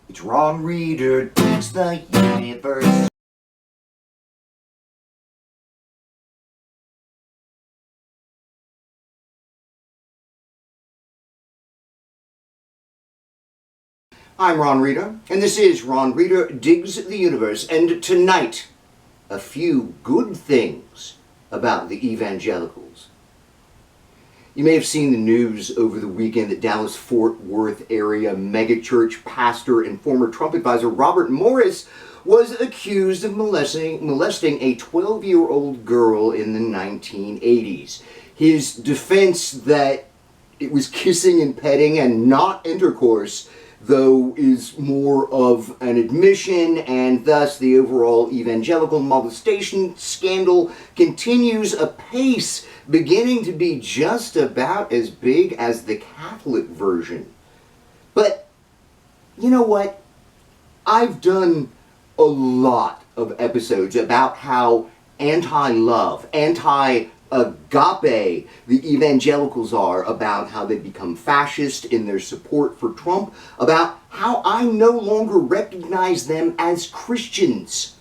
It's Ron Reader digs the universe. I'm Ron Reader, and this is Ron Reader Digs the Universe, and tonight, a few good things about the Evangelicals. You may have seen the news over the weekend that Dallas-Fort Worth area megachurch pastor and former Trump advisor Robert Morris was accused of molesting a 12-year-old girl in the 1980s. His defense that it was kissing and petting and not intercourse, though, is more of an admission, and thus the overall evangelical molestation scandal continues apace, beginning to be just about as big as the Catholic version. But, you know what? I've done a lot of episodes about how anti-love, anti-agape the evangelicals are, about how they become fascist in their support for Trump, about how I no longer recognize them as Christians.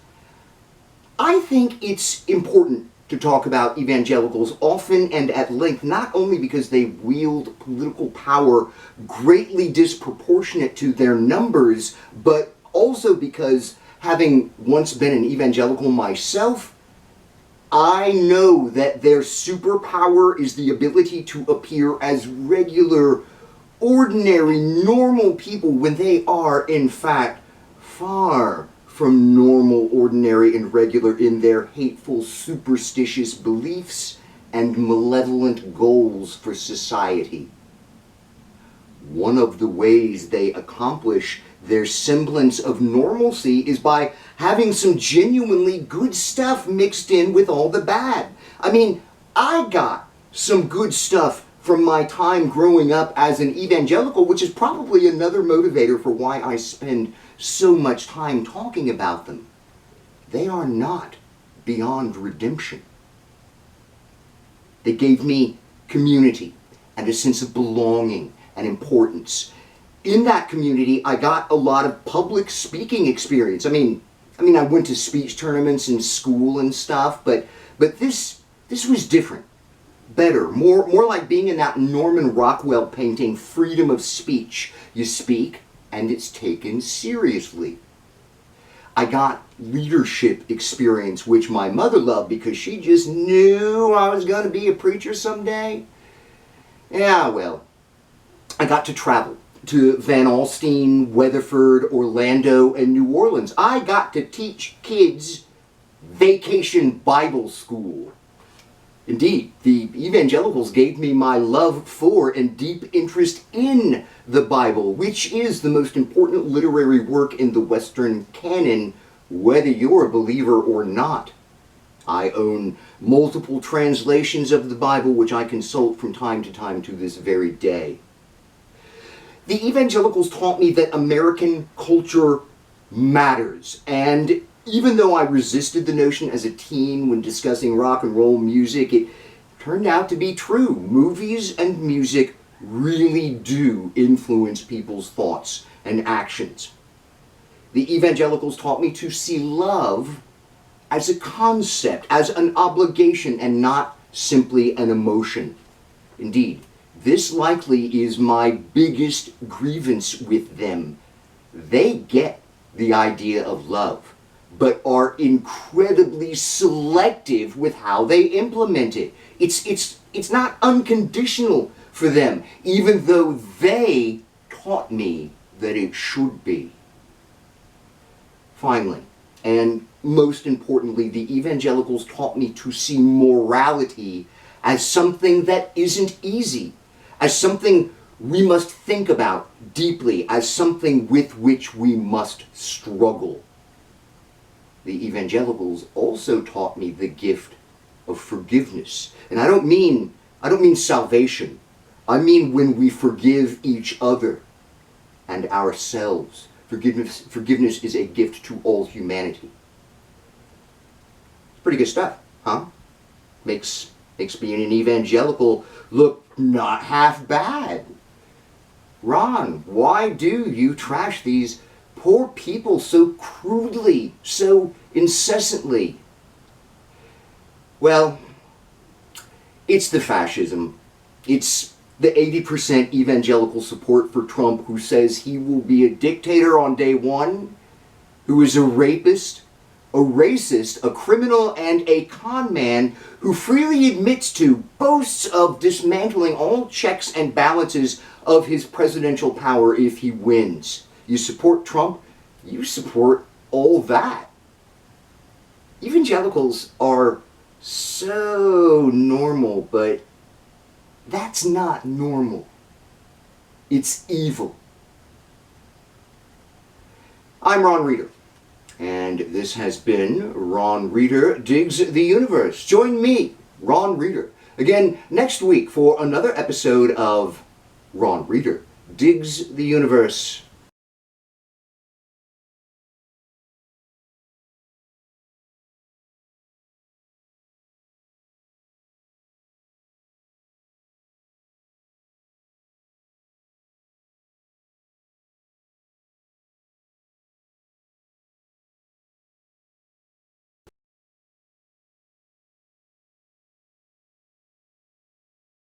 I think it's important to talk about evangelicals often and at length, not only because they wield political power greatly disproportionate to their numbers, but also because, having once been an evangelical myself, I know that their superpower is the ability to appear as regular, ordinary, normal people when they are, in fact, far from normal, ordinary, and regular in their hateful, superstitious beliefs and malevolent goals for society. One of the ways they accomplish their semblance of normalcy is by having some genuinely good stuff mixed in with all the bad. I mean, I got some good stuff from my time growing up as an evangelical, which is probably another motivator for why I spend so much time talking about them. They are not beyond redemption. They gave me community and a sense of belonging and importance. In that community, I got a lot of public speaking experience. I mean, I went to speech tournaments in school and stuff, but this was different, better, more like being in that Norman Rockwell painting, Freedom of Speech. You speak, and it's taken seriously. I got leadership experience, which my mother loved because she just knew I was going to be a preacher someday. Yeah, well, I got to travel to Van Alstyne, Weatherford, Orlando, and New Orleans. I got to teach kids vacation Bible school. Indeed, the evangelicals gave me my love for and deep interest in the Bible, which is the most important literary work in the Western canon, whether you're a believer or not. I own multiple translations of the Bible, which I consult from time to time to this very day. The evangelicals taught me that American culture matters, and even though I resisted the notion as a teen when discussing rock and roll music, it turned out to be true. Movies and music really do influence people's thoughts and actions. The evangelicals taught me to see love as a concept, as an obligation, and not simply an emotion. Indeed, this likely is my biggest grievance with them. They get the idea of love, but are incredibly selective with how they implement it. It's not unconditional for them, even though they taught me that it should be. Finally, and most importantly, the evangelicals taught me to see morality as something that isn't easy, as something we must think about deeply, as something with which we must struggle. The evangelicals also taught me the gift of forgiveness. And I don't mean salvation. I mean when we forgive each other and ourselves. Forgiveness is a gift to all humanity. Pretty good stuff, huh? Makes being an evangelical look not half bad. Ron, why do you trash these poor people so crudely, so incessantly? Well, it's the fascism. It's the 80% evangelical support for Trump who says he will be a dictator on day one, who is a rapist, a racist, a criminal, and a con man who freely admits to, boasts of dismantling all checks and balances of his presidential power if he wins. You support Trump, you support all that. Evangelicals are so normal, but that's not normal. It's evil. I'm Ron Reeder, and this has been Ron Reeder Digs the Universe. Join me, Ron Reeder, again next week for another episode of Ron Reeder Digs the Universe.